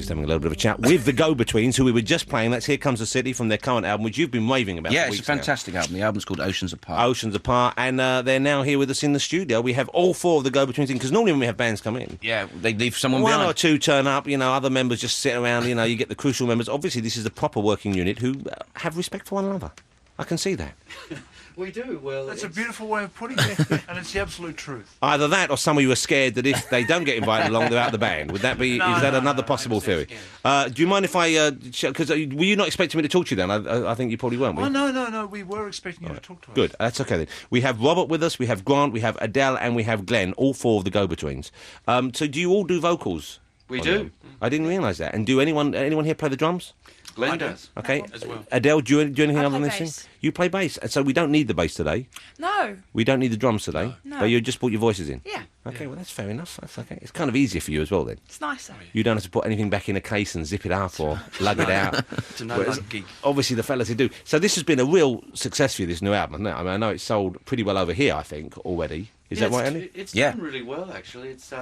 Just having a little bit of a chat with the Go-Betweens, who we were just playing. That's Here Comes the City from their current album, which you've been raving about. Yeah, for it's a weeks now. fantastic album. The album's called Oceans Apart. Oceans Apart, and they're now here with us in the studio. We have all four of the Go-Betweens in, because normally when we have bands come in, Yeah, they leave someone one behind. or two turn up, other members just sit around, you get the crucial members. Obviously, this is a proper working unit who have respect for one another. I can see that. We do. Well, That's a beautiful way of putting it, and it's the absolute truth. Either that, or some of you are scared that if they don't get invited along, they're out of the band. Would that be? No, is that no, another no, possible theory? I'm Do you mind if I? Because were you not expecting me to talk to you then? I think you probably weren't. Oh, no, we were expecting you to talk to us. Good, that's okay then. We have Robert with us, we have Grant, we have Adele, and we have Glenn, all four of the Go-Betweens. So do you all do vocals? We on do. them? I didn't realise that. And do anyone here play the drums? Glenn does. Okay. As well. Adele, do you do anything I other than play this thing? bass. You play bass, and so we don't need the bass today. No. We don't need the drums today. No. But you just put your voices in. Yeah. Okay, well that's fair enough. That's okay. It's kind of easier for you as well then. It's nicer. You don't have to put anything back in a case and zip it up or lug it out. It's a Whereas no-luck gig. obviously the fellas who do. So this has been a real success for you, this new album, hasn't it? I mean, I know it's sold pretty well over here, I think, already. Is that right, Andy? It's Yeah. done really well, actually. It's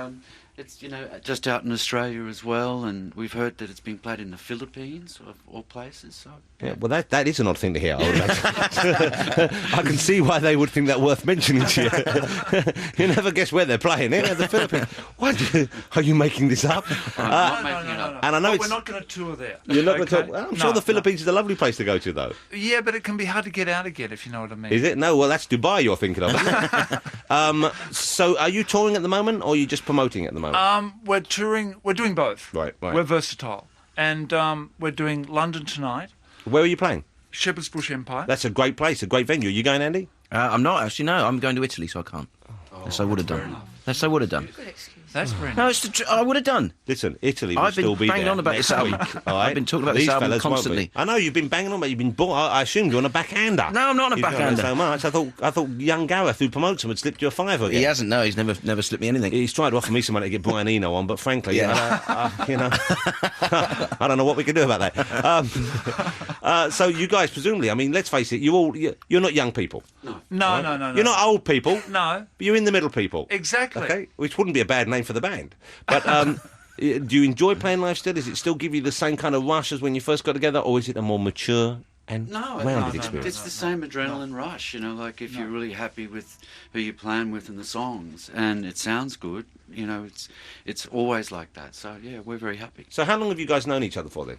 just out in Australia as well, and we've heard that it's been played in the Philippines, of all places. So Yeah, well, that is an odd thing to hear. I would imagine. I can see why they would think that worth mentioning to you. You never guess where they're playing, eh? The Philippines. What? Are you making this up? I'm not making it up. And I know But it's... we're not going to tour there. You're not going Okay? to... I'm No, sure the no. Philippines is a lovely place to go to, though. Yeah, but it can be hard to get out again, if you know what I mean. Is it? No, well, that's Dubai you're thinking of, isn't it? So are you touring at the moment, or are you just promoting at the moment? We're touring. We're doing both. Right. We're versatile. And we're doing London tonight, Where are you playing? Shepherd's Bush Empire. That's a great place, a great venue. Are you going, Andy? I'm not, actually, no. I'm going to Italy, so I can't. Yes, I would have done. Yes, I would have done. Good excuse. That's very No, nice. it's I would have done. Listen, Italy will I've been still be banging there on about next this album. week, all right? I've been talking about this These album fellas won't be. constantly. I know you've been banging on, but you've been bored. I assumed you're on a backhander. No, I'm not on a You've done it backhander. so much. I thought young Gareth, who promotes him, had slipped you a fiver again. He hasn't, no. He's never slipped me anything. He's tried to offer me some money to get Brian Eno on, but frankly, Yeah. I don't know what we can do about that. So you guys, presumably, I mean, let's face it, you're not young people. No. You're not old people. No. But you're in the middle people. Exactly. Okay, which wouldn't be a bad name for the band. But do you enjoy playing live still? Does it still give you the same kind of rush as when you first got together, or is it a more mature and rounded experience? It's the same adrenaline rush, like if you're really happy with who you're playing with and the songs, and it sounds good, it's always like that. So, yeah, we're very happy. So how long have you guys known each other for then?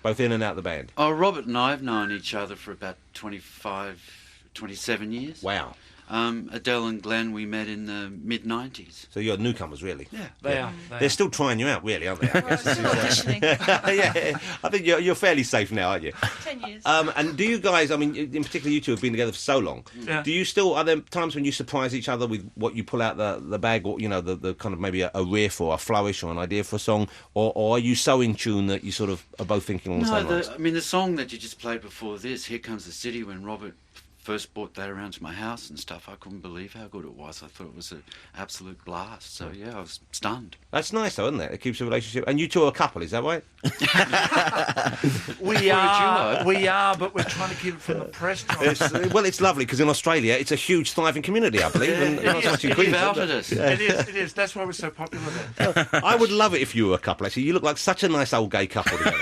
Both in and out of the band? Oh, Robert and I have known each other for about 27 years. Wow. Adele and Glenn, we met in the mid-90s. So you're newcomers, really? Yeah. They are. They're still trying you out, really, aren't they? Well, it's not officially. Yeah, I think you're fairly safe now, aren't you? 10 years. And do you guys, I mean, in particular you two have been together for so long, Yeah. do you still, are there times when you surprise each other with what you pull out the bag, or, the kind of maybe a riff or a flourish or an idea for a song, or are you so in tune that you sort of are both thinking along the same lines? the song that you just played before this, Here Comes the City, when Robert first brought that around to my house and stuff, I couldn't believe how good it was. I thought it was an absolute blast. So, yeah, I was stunned. That's nice though, isn't it? It keeps a relationship. And you two are a couple, is that right? We are, but we're trying to keep it from the press. Well, it's lovely because in Australia it's a huge thriving community, I believe. and not so much in You've Queensland. outed us. It is. That's why we're so popular there. I would love it if you were a couple, actually. You look like such a nice old gay couple together.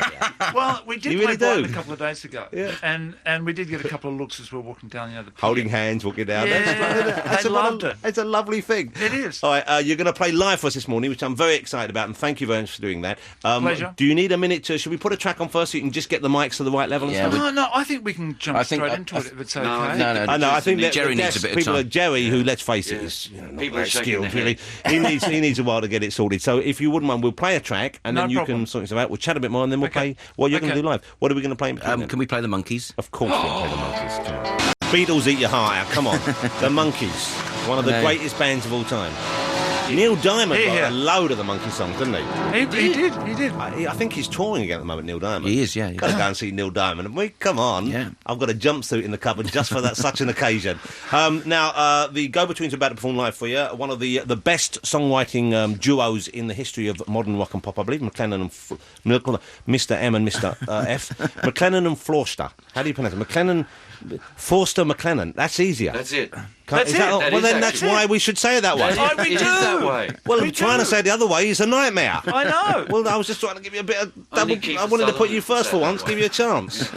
Well, we did You play really Brighton do. a couple of days ago. Yeah. And we did get a couple of looks as we were walking down the Holding hands, walking down. Yeah, That's they a loved it. It's a lovely thing. It is. All right, you're going to play live for us this morning, which I'm very excited about, and thank you very much for doing that. Pleasure. Do you need a minute to... Should we put a track on first so you can just get the mics to the right level? Yeah, and stuff? No, I think we can jump I think- straight into it if it's okay. No, I know. I think that Jerry needs a bit of people time. like Jerry, who, let's face it, is not People very are shaking skilled. their Really, head. he needs a while to get it sorted. So, if you wouldn't mind, we'll play a track, and No then you problem. can sort yourself out. We'll chat a bit more, and then we'll Okay. play what you're going to Okay. do live. What are we going to play in between? then? Can we play the Monkeys? Of course, we'll play the Monkeys. Come on. Beatles Eat Your Heart Out. Come on, the Monkeys, one of the No. greatest bands of all time. Neil Diamond Here, got here. a load of the Monkey songs, didn't he? He did. I think he's touring again at the moment, Neil Diamond. He is, yeah. Got to go and see Neil Diamond. And come on. Yeah. I've got a jumpsuit in the cupboard just for that such an occasion. Now, the Go-Betweens are about to perform live for you. One of the best songwriting duos in the history of modern rock and pop, I believe. Mr. M and Mr. F. McLennan and Forster. How do you pronounce it? Forster McLennan. That's easier. That's it. That's is that, it. well, That then is that's actually- why we should say it that way. Oh, we It is do. that way. Well, We trying to do. say it the other way is a nightmare. I know. Well, I was just trying to give you a bit of Only double. Keith I wanted to put you Sutherland first for said once, that give way. you a chance.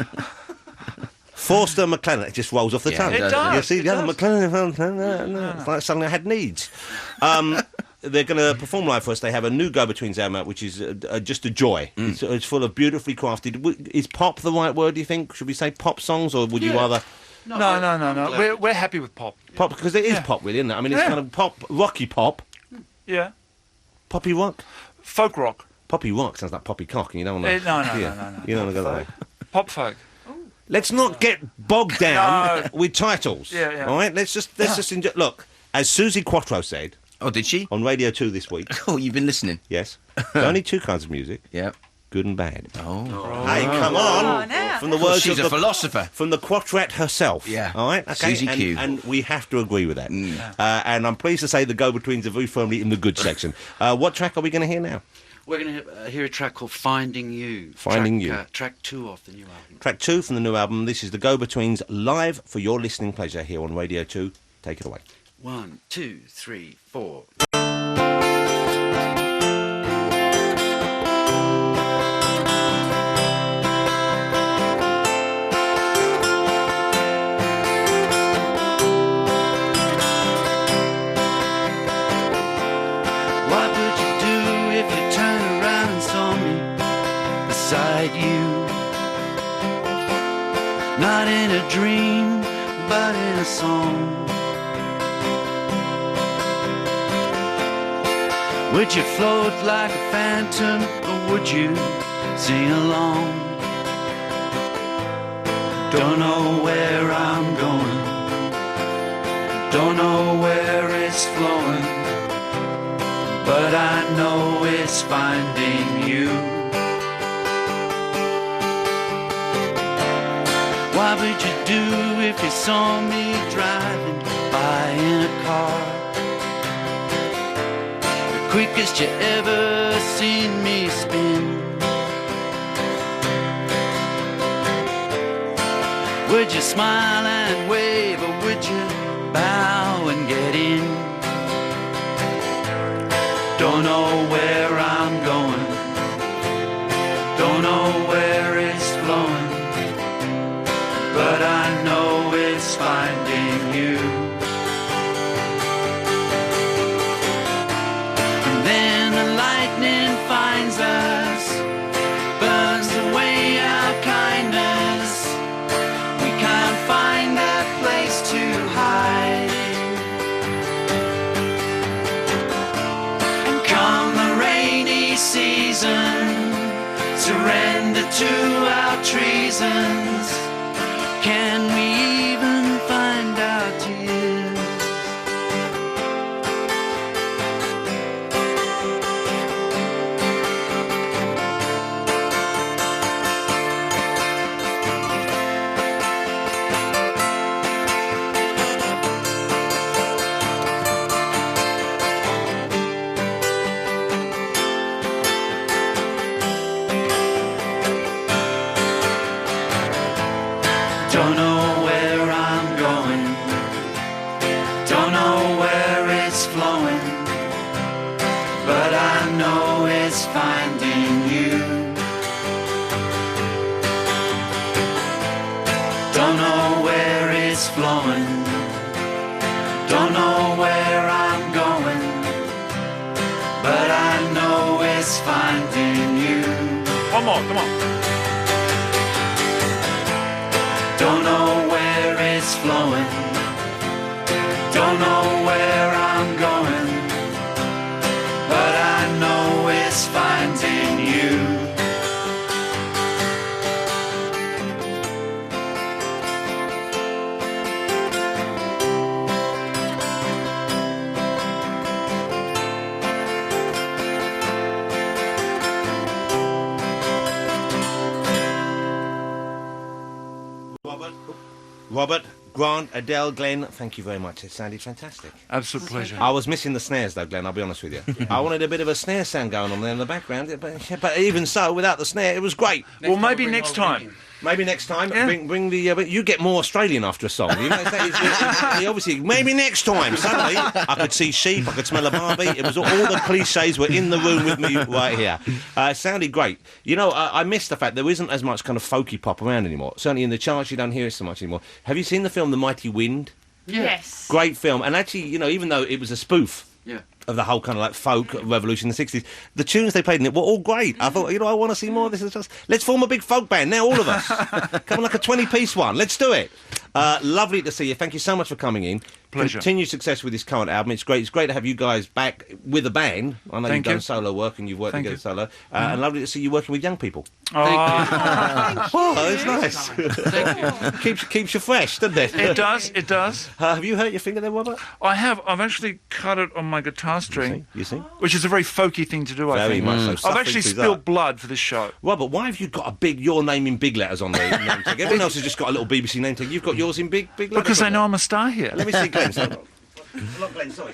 Forster McLennan, it just rolls off the Yeah, tongue. it does, You see, it the other does. McLennan, it's like suddenly I had needs. They're going to perform live for us. They have a new Go-Betweens album out, which is just a joy. It's full of beautifully crafted. Is pop the right word, do you think? Should we say pop songs, or would you Yeah. rather... No. I'm glad- We're happy with pop. Pop, because it is Yeah. pop, really, isn't it? I mean, it's Yeah. kind of pop, rocky pop, Yeah. poppy rock. Folk rock. Poppy rock sounds like poppy cock, and you don't want to... No. You don't want to go that way. Pop folk. Let's not get bogged down No. with titles. Yeah. All right, let's just enjoy. Look, as Susie Quattro said Oh, did she? on Radio 2 this week, Oh, you've been listening. yes, there are only two kinds of music, Yeah. good and bad. Oh. Hey, come on! Oh, now. From the words She's of a the philosopher. from the Quattret herself. Yeah. All right. Okay. Susie and, Q. and we have to agree with that. And I'm pleased to say the Go-Betweens are very firmly in the good section. What track are we going to hear now? We're going to hear a track called Finding You. Finding You. Track 2 off the new album. Track 2 from the new album. This is the Go-Betweens live for your listening pleasure here on Radio 2. Take it away. 1, 2, 3, 4. What would you do if you turned around and saw me beside you? Not in a dream, but in a song. Would you float like a phantom, or would you sing along? Don't know where I'm going, don't know where it's flowing, but I know it's finding you. What would you do if you saw me driving by in a car? The quickest you ever seen me spin. Would you smile and wave, or would you bow and get in? Don't know where I'm going, don't know where it's flowing, but I know it's finding you. And then the lightning finds us, burns away our kindness. We can't find that place to hide. And come the rainy season, surrender to our treasons. Can we even find our tears? Don't know where I'm going, don't know where it's flowing, but I know it's finding you. Don't know where it's flowing, don't know where I'm going, but I know it's finding you. One more, come on. Don't know where it's flowing, don't know where I'm going, but I know it's finding you. Robert, Grant, Adele, Glenn, thank you very much. It sounded fantastic. Absolute pleasure. I was missing the snares, though, Glenn, I'll be honest with you. I wanted a bit of a snare sound going on there in the background, but even so, without the snare, it was great. Well, maybe next time. Maybe next time, Yeah. bring the. You get more Australian after a song. You know, obviously, maybe next time. Suddenly, I could see sheep, I could smell a Barbie. It was all the cliches were in the room with me right here. It sounded great. You know, I miss the fact there isn't as much kind of folky pop around anymore. Certainly in the charts, you don't hear it so much anymore. Have you seen the film The Mighty Wind? Yes. Great film, and actually, you know, even though it was a spoof. Yeah. Of the whole kind of like folk revolution in the 60s. The tunes they played in it were all great. I thought, you know, I want to see more of this. Let's form a big folk band now, all of us. Come on, like a 20-piece one. Let's do it. Lovely to see you. Thank you so much for coming in. Pleasure. Continued success with this current album. It's great. It's great to have you guys back with a band. I know Thank you've done you. solo work and you've worked Thank together you. solo. And lovely to see you working with young people. Oh, Oh, it's nice. Thank you. keeps you fresh, doesn't it? it does. It does. Have you hurt your finger there, Robert? I have. I've actually cut it on my guitar string, You see? which is a very folky thing to do. I Very think. much so. I've Suffering actually through spilled that. blood for this show. Robert, why have you got your name in big letters on the name tag? Everyone else has just got a little BBC name tag. You've got yours in big letters. Because they on know there. I'm a star here. Let me see Glenn. Not Glenn, sorry.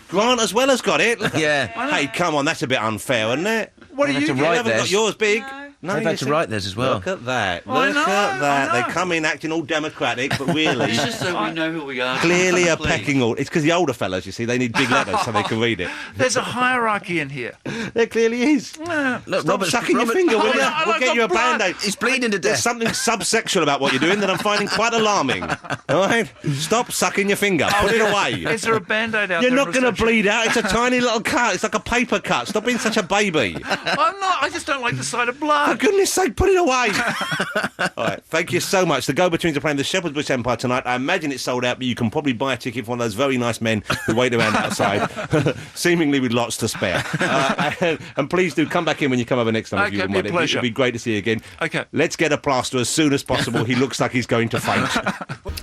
Grant as well has got it. Yeah. Hey, come on, that's a bit unfair, isn't it? What do They've you had to get? You write haven't got theirs. yours big. No, They've you had to see? write theirs as well. Look at that. I Look know, at that. I know. They come in acting all democratic, but really, It's just so we know who we are. clearly a Please. pecking order. It's because the older fellas, you see, they need big letters so they can read it. There's a hierarchy in here. There clearly is. Look, Stop Robert's- sucking your Robert- finger, will Oh, you? no, I We'll get got you a blood. Band-Aid. He's bleeding to There's death. something subsexual about what you're doing that I'm finding quite alarming. All right? Stop sucking your finger. Put it away. Is there a band-aid out You're there? not going to reception? bleed out. It's a tiny little cut. It's like a paper cut. Stop being such a baby. I'm not. I just don't like the sight of For blood. goodness sake, put it away. All right, thank you so much. The Go-Betweens are playing the Shepherd's Bush Empire tonight. I imagine it's sold out, but you can probably buy a ticket from one of those very nice men who wait around outside, seemingly with lots to spare. And please do come back in when you come over next time. If you Okay, wouldn't mind. be a pleasure. It'd be great to see you again. Okay. Let's get a plaster as soon as possible. He looks like he's going to faint.